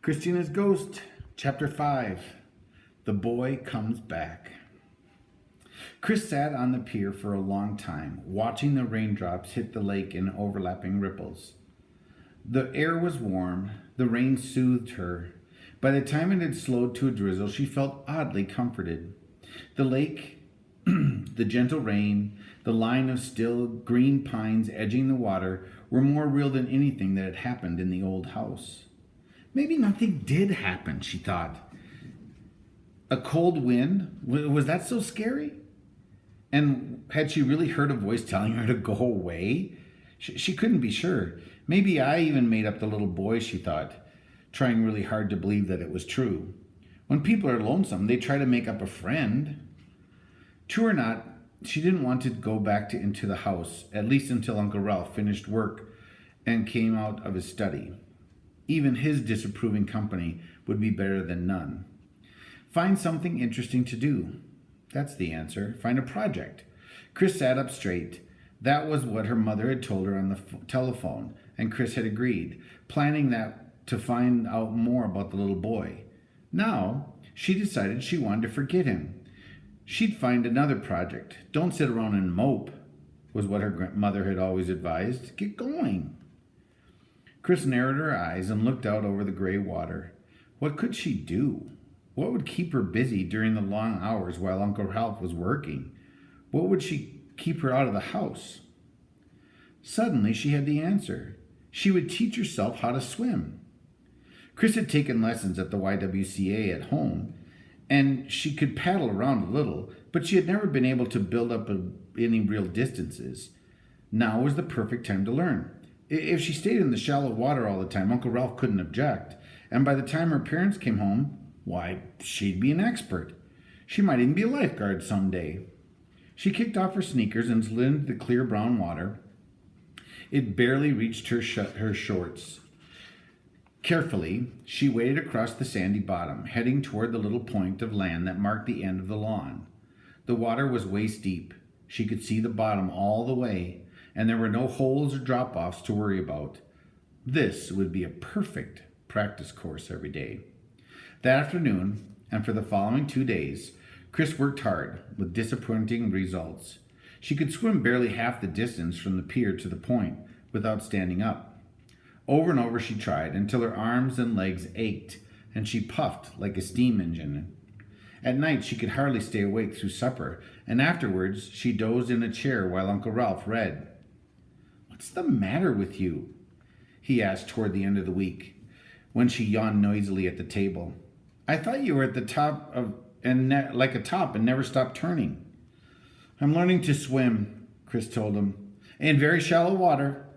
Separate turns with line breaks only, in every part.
Christina's Ghost, Chapter 5. The Boy Comes Back. Chris sat on the pier for a long time, watching the raindrops hit the lake in overlapping ripples. The air was warm, the rain soothed her. By the time it had slowed to a drizzle, she felt oddly comforted. The lake, the gentle rain, the line of still green pines edging the water were more real than anything that had happened in the old house. Maybe nothing did happen, she thought. A cold wind? Was that so scary? And had she really heard a voice telling her to go away? She couldn't be sure. Maybe I even made up the little boy, she thought, trying really hard to believe that it was true. When people are lonesome, they try to make up a friend. True or not, she didn't want to go back into the house, at least until Uncle Ralph finished work and came out of his study. Even his disapproving company would be better than none. Find something interesting to do. That's the answer. Find a project. Chris sat up straight. That was what her mother had told her on the telephone, and Chris had agreed, planning that to find out more about the little boy. Now, she decided she wanted to forget him. She'd find another project. Don't sit around and mope, was what her mother had always advised. Get going. Chris narrowed her eyes and looked out over the gray water. What could she do? What would keep her busy during the long hours while Uncle Ralph was working? What would keep her out of the house? Suddenly she had the answer. She would teach herself how to swim. Chris had taken lessons at the YWCA at home, and she could paddle around a little, but she had never been able to build up any real distances. Now was the perfect time to learn. If she stayed in the shallow water all the time, Uncle Ralph couldn't object. And by the time her parents came home, why, she'd be an expert. She might even be a lifeguard someday. She kicked off her sneakers and slid into the clear brown water. It barely reached her shorts. Carefully, she waded across the sandy bottom, heading toward the little point of land that marked the end of the lawn. The water was waist deep. She could see the bottom all the way, and there were no holes or drop-offs to worry about. This would be a perfect practice course every day. That afternoon, and for the following 2 days, Chris worked hard, with disappointing results. She could swim barely half the distance from the pier to the point without standing up. Over and over she tried, until her arms and legs ached, and she puffed like a steam engine. At night she could hardly stay awake through supper, and afterwards she dozed in a chair while Uncle Ralph read. "What's the matter with you?" he asked toward the end of the week, when she yawned noisily at the table. "I thought you were at the top like a top and never stopped turning." "I'm learning to swim," Chris told him, "in very shallow water."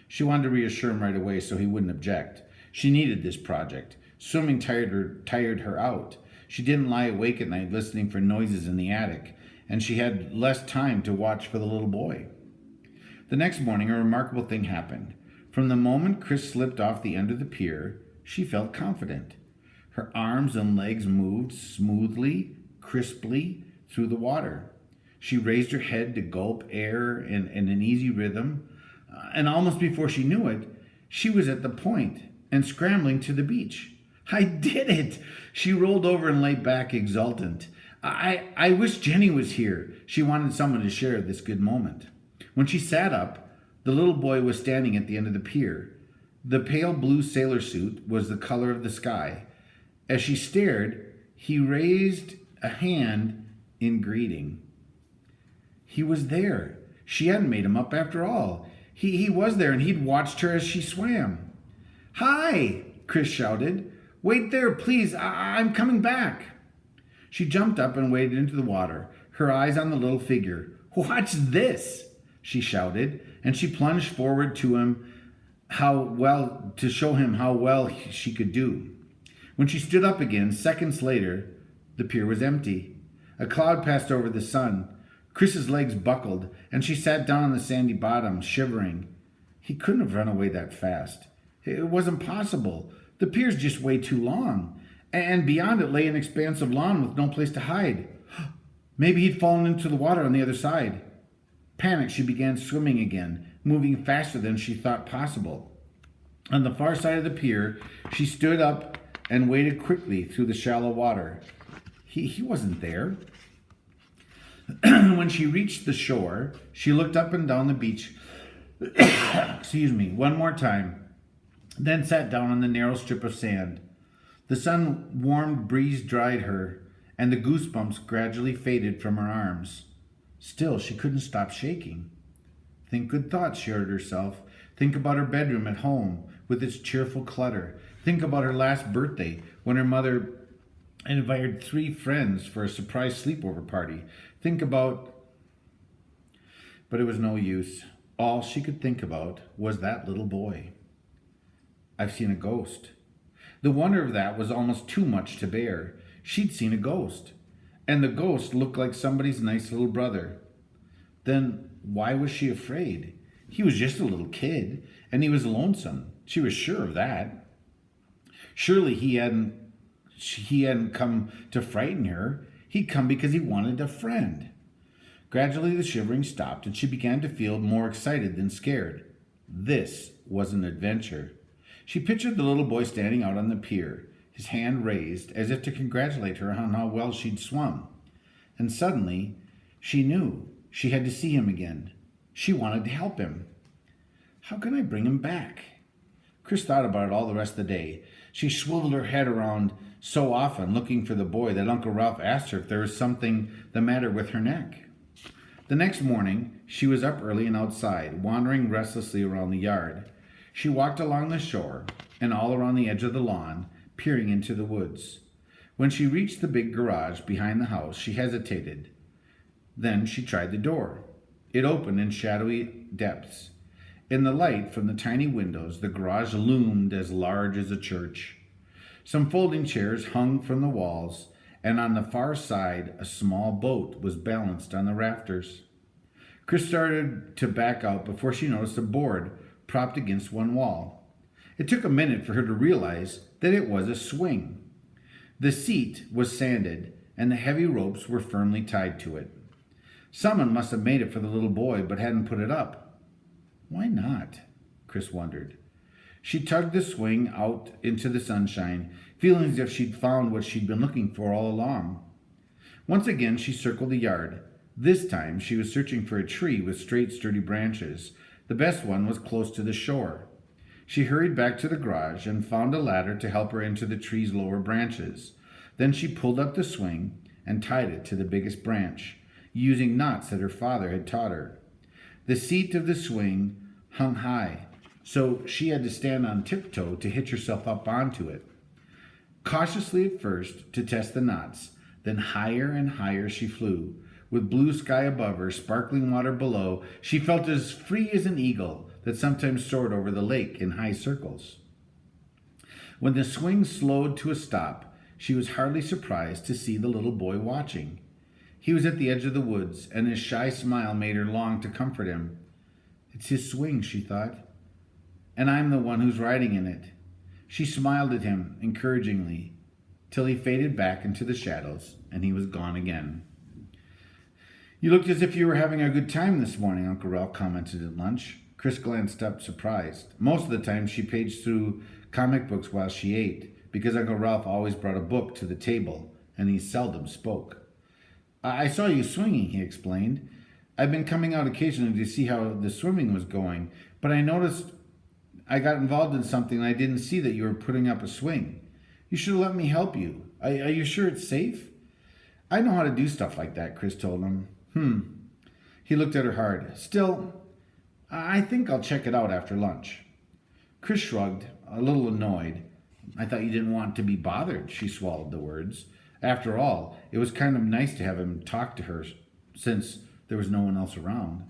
She wanted to reassure him right away so he wouldn't object. She needed this project. Swimming tired her out. She didn't lie awake at night listening for noises in the attic, and she had less time to watch for the little boy. The next morning, a remarkable thing happened. From the moment Chris slipped off the end of the pier, she felt confident. Her arms and legs moved smoothly, crisply through the water. She raised her head to gulp air in an easy rhythm, and almost before she knew it, she was at the point and scrambling to the beach. "I did it!" She rolled over and lay back exultant. I wish Jenny was here. She wanted someone to share this good moment. When she sat up, the little boy was standing at the end of the pier. The pale blue sailor suit was the color of the sky. As she stared, he raised a hand in greeting. He was there. She hadn't made him up after all. He was there, and he'd watched her as she swam. "Hi!" Chris shouted. "Wait there, please. I'm coming back." She jumped up and waded into the water, her eyes on the little figure. "Watch this!" she shouted, and she plunged forward to him to show him how well she could do. When she stood up again, seconds later, the pier was empty. A cloud passed over the sun. Chris's legs buckled, and she sat down on the sandy bottom, shivering. He couldn't have run away that fast. It wasn't possible. The pier's just way too long, and beyond it lay an expanse of lawn with no place to hide. Maybe he'd fallen into the water on the other side. Panicked, she began swimming again, moving faster than she thought possible. On the far side of the pier, she stood up and waded quickly through the shallow water. He wasn't there. When she reached the shore, she looked up and down the beach, one more time, then sat down on the narrow strip of sand. The sun-warmed breeze dried her, and the goosebumps gradually faded from her arms. Still, she couldn't stop shaking. Think good thoughts, she ordered herself. Think about her bedroom at home with its cheerful clutter. Think about her last birthday when her mother invited 3 friends for a surprise sleepover party. Think about... But it was no use. All she could think about was that little boy. I've seen a ghost. The wonder of that was almost too much to bear. She'd seen a ghost. And the ghost looked like somebody's nice little brother. Then why was she afraid? He was just a little kid, and he was lonesome. She was sure of that. Surely he hadn't come to frighten her. He'd come because he wanted a friend. Gradually the shivering stopped, and she began to feel more excited than scared. This was an adventure. She pictured the little boy standing out on the pier, his hand raised as if to congratulate her on how well she'd swum. And suddenly, she knew she had to see him again. She wanted to help him. How can I bring him back? Chris thought about it all the rest of the day. She swiveled her head around so often looking for the boy that Uncle Ralph asked her if there was something the matter with her neck. The next morning, she was up early and outside, wandering restlessly around the yard. She walked along the shore and all around the edge of the lawn, peering into the woods. When she reached the big garage behind the house, she hesitated. Then she tried the door. It opened in shadowy depths. In the light from the tiny windows, the garage loomed as large as a church. Some folding chairs hung from the walls, and on the far side, a small boat was balanced on the rafters. Chris started to back out before she noticed a board propped against one wall. It took a minute for her to realize that it was a swing. The seat was sanded, and the heavy ropes were firmly tied to it. Someone must have made it for the little boy, but hadn't put it up. Why not? Chris wondered. She tugged the swing out into the sunshine, feeling as if she'd found what she'd been looking for all along. Once again, she circled the yard. This time, she was searching for a tree with straight, sturdy branches. The best one was close to the shore. She hurried back to the garage and found a ladder to help her into the tree's lower branches. Then she pulled up the swing and tied it to the biggest branch, using knots that her father had taught her. The seat of the swing hung high, so she had to stand on tiptoe to hitch herself up onto it. Cautiously at first, to test the knots, then higher and higher she flew. With blue sky above her, sparkling water below, she felt as free as an eagle that sometimes soared over the lake in high circles. When the swing slowed to a stop, she was hardly surprised to see the little boy watching. He was at the edge of the woods, and his shy smile made her long to comfort him. It's his swing, she thought, and I'm the one who's riding in it. She smiled at him encouragingly, till he faded back into the shadows, and he was gone again. You looked as if you were having a good time this morning, Uncle Ralph commented at lunch. Chris glanced up, surprised. Most of the time she paged through comic books while she ate, because Uncle Ralph always brought a book to the table, and he seldom spoke. I saw you swinging, he explained. I've been coming out occasionally to see how the swimming was going, but I noticed I got involved in something and I didn't see that you were putting up a swing. You should have let me help you. Are you sure it's safe? I know how to do stuff like that, Chris told him. He looked at her hard. Still, I think I'll check it out after lunch. Chris shrugged, a little annoyed. I thought you didn't want to be bothered, she swallowed the words. After all, it was kind of nice to have him talk to her since there was no one else around.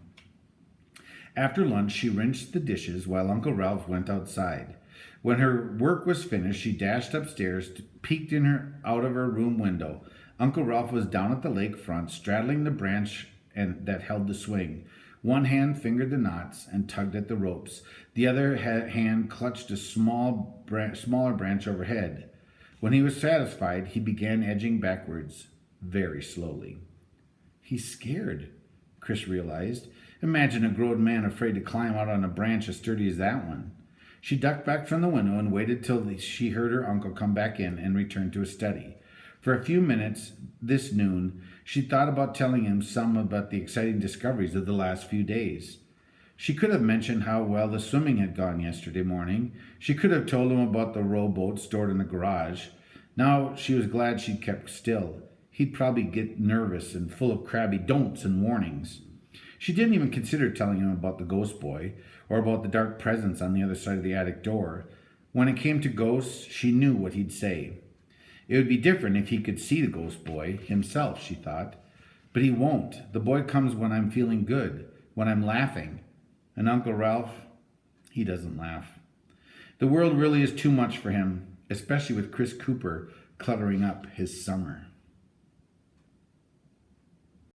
After lunch, she rinsed the dishes while Uncle Ralph went outside. When her work was finished, she dashed upstairs, peeked out of her room window. Uncle Ralph was down at the lake front, straddling the branch that held the swing. One hand fingered the knots and tugged at the ropes. The other hand clutched a smaller branch overhead. When he was satisfied, he began edging backwards, very slowly. He's scared, Chris realized. Imagine a grown man afraid to climb out on a branch as sturdy as that one. She ducked back from the window and waited till she heard her uncle come back in and return to his study. For a few minutes this noon, she thought about telling him some about the exciting discoveries of the last few days. She could have mentioned how well the swimming had gone yesterday morning. She could have told him about the rowboat stored in the garage. Now she was glad she'd kept still. He'd probably get nervous and full of crabby don'ts and warnings. She didn't even consider telling him about the ghost boy or about the dark presence on the other side of the attic door. When it came to ghosts, she knew what he'd say. It would be different if he could see the ghost boy himself, she thought. But he won't. The boy comes when I'm feeling good, when I'm laughing. And Uncle Ralph, he doesn't laugh. The world really is too much for him, especially with Chris Cooper cluttering up his summer.